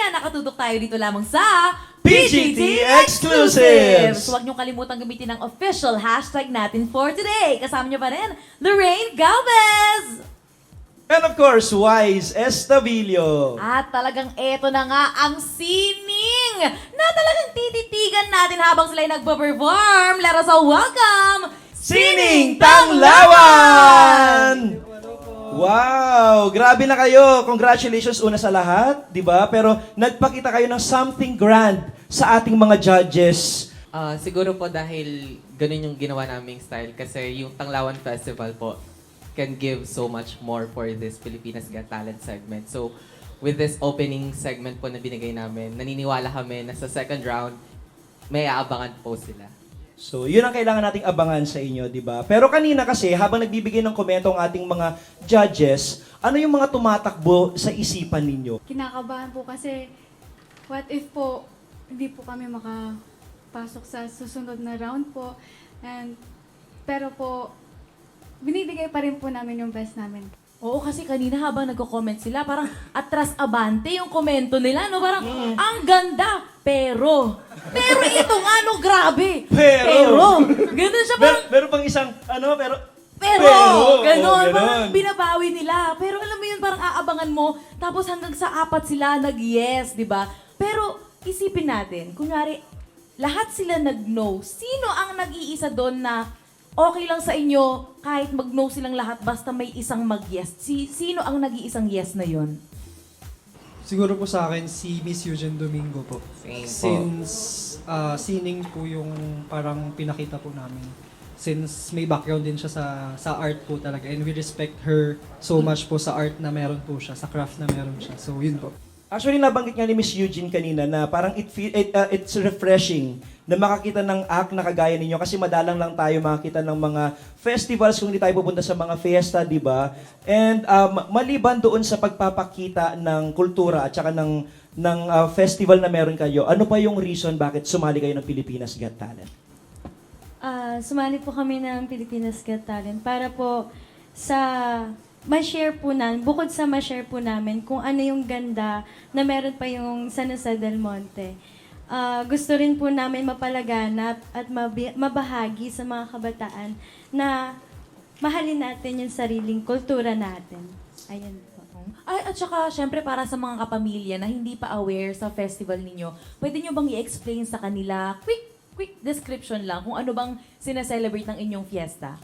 yan, nakatutok tayo dito lamang sa PGT Exclusives! Huwag niyong kalimutang gamitin ang official hashtag natin for today. Kasama niyo pa rin, Lorraine Galvez! And of course, Wise Estavillo. At talagang eto na nga ang sining na talagang tititigan natin habang sila'y nagpa-perform. Let us all welcome Sining Tanglawan! Wow! Grabe na kayo. Congratulations una sa lahat, di ba? Pero nagpakita kayo ng something grand sa ating mga judges. Siguro po dahil ganun yung ginawa naming style kasi yung Tanglawan Festival po can give so much more for this Pilipinas Got Talent segment. So, with this opening segment po na binigay namin, naniniwala kami na sa second round, may aabangan po sila. So, yun ang kailangan nating abangan sa inyo, di ba? Pero kanina kasi, habang nagbibigay ng komento ang ating mga judges, ano yung mga tumatakbo sa isipan ninyo? Kinakabahan po kasi what if po hindi po kami makapasok sa susunod na round po. Pero po, binibigay pa rin po namin yung best namin. Oo, kasi kanina habang nagko-comment sila, parang atras abante yung komento nila, no? Parang, ang ganda, pero ito nga, no, grabe. Pero. Ganun siya, parang, Meron pang isang, pero, ganun, ganun. parang binabawi nila. Pero alam mo yun, parang aabangan mo, tapos hanggang sa apat sila nag-yes, di ba? Pero, isipin natin, kunyari, lahat sila nag-no. Sino ang nag-iisa doon na okay lang sa inyo kahit mag-no silang lahat basta may isang mag-yes? Sino ang nag-iisang yes na yon? Siguro po sa akin, si Miss Eugene Domingo po. Same po. Since sining po yung parang pinakita po namin. Since may background din siya sa art po talaga. And we respect her so much po sa art na meron po siya, sa craft na meron siya. So yun po. Actually, nabanggit nga ni Miss Eugene kanina na parang it's refreshing na makakita ng act na kagaya ninyo kasi madalang lang tayo makakita ng mga festivals kung hindi tayo pupunta sa mga fiesta, di ba? And maliban doon sa pagpapakita ng kultura at saka ng festival na meron kayo, ano pa yung reason bakit sumali kayo ng Pilipinas Got Talent? Sumali po kami ng Pilipinas Got Talent para po sa ma-share po namin, bukod sa ma-share po namin kung ano yung ganda na meron pa yung San Jose del Monte. Gusto rin po namin mapalaganap at mabahagi sa mga kabataan na mahalin natin yung sariling kultura natin. Ayun po. Ay, at saka, syempre, para sa mga kapamilya na hindi pa aware sa festival ninyo, pwede nyo bang i-explain sa kanila, quick description lang, kung ano bang sinaselebrate ng inyong fiesta?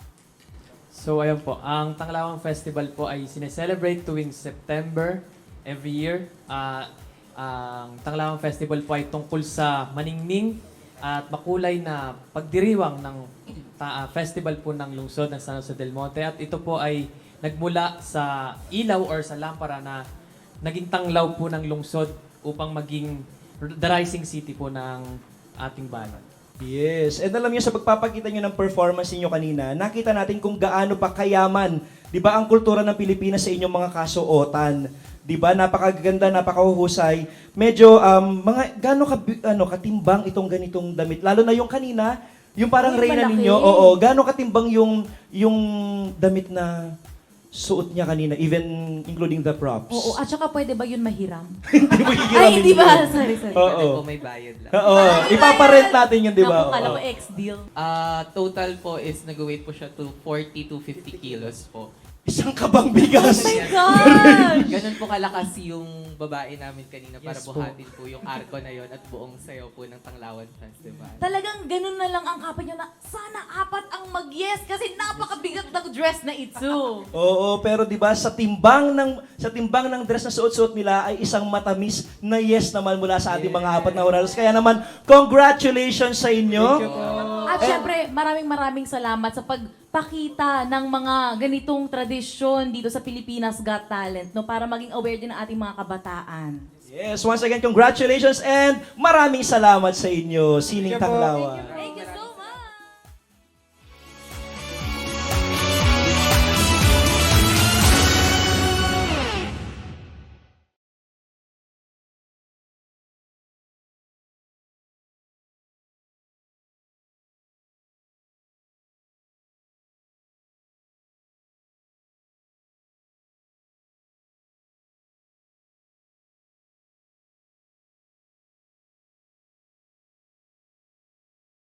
So ayun po, ang Tanglawan Festival po ay sineselebrate tuwing September every year. Ang Tanglawan Festival po ay tungkol sa maningning at makulay na pagdiriwang ng festival po ng lungsod ng San Jose del Monte. At ito po ay nagmula sa ilaw or sa lampara na naging tanglaw po ng lungsod upang maging the rising city po ng ating bayan. Yes. And alam niyo, sa pagpapakita niyo ng performance niyo kanina, nakita natin kung gaano pa kayaman, di ba, ang kultura ng Pilipinas sa inyong mga kasuotan. Di ba? Napakaganda, napakahuhusay. Medyo, gaano katimbang itong ganitong damit? Lalo na yung kanina, yung parang Ay, reyna malaki. ninyo, gaano katimbang yung damit na suot niya kanina, even including the props. Oo, at saka pwede ba yun mahiram? Hindi mo Ay, di ba? Sorry. Oo. Po may bayad lang. Oo. Ipaparent natin yun, di ba? Naku, kala ko Oo. ex-deal. Total po is nag-weight po siya to 40 to 50 kilos po. Isang kabang Oh bigas. my God! Ganun po kalakas yung babae namin kanina para Yes po. buhatin po yung arko na yon at buong sayaw po ng Tanglawan Festival. Talagang ganun na lang ang kapit nyo na, sana apat ang mag-yes kasi napakabigat ng dress na ito. Oo, pero 'di ba sa timbang ng dress na suot-suot nila ay isang matamis na yes naman mula sa ating mga apat na honoraries. Kaya naman, congratulations sa inyo. At syempre, maraming salamat sa pagpakita ng mga ganitong tradisyon dito sa Pilipinas Got Talent, no, para maging aware din ng ating mga kabataan. Yes, once again, congratulations and maraming salamat sa inyo, Sining Tanglawan.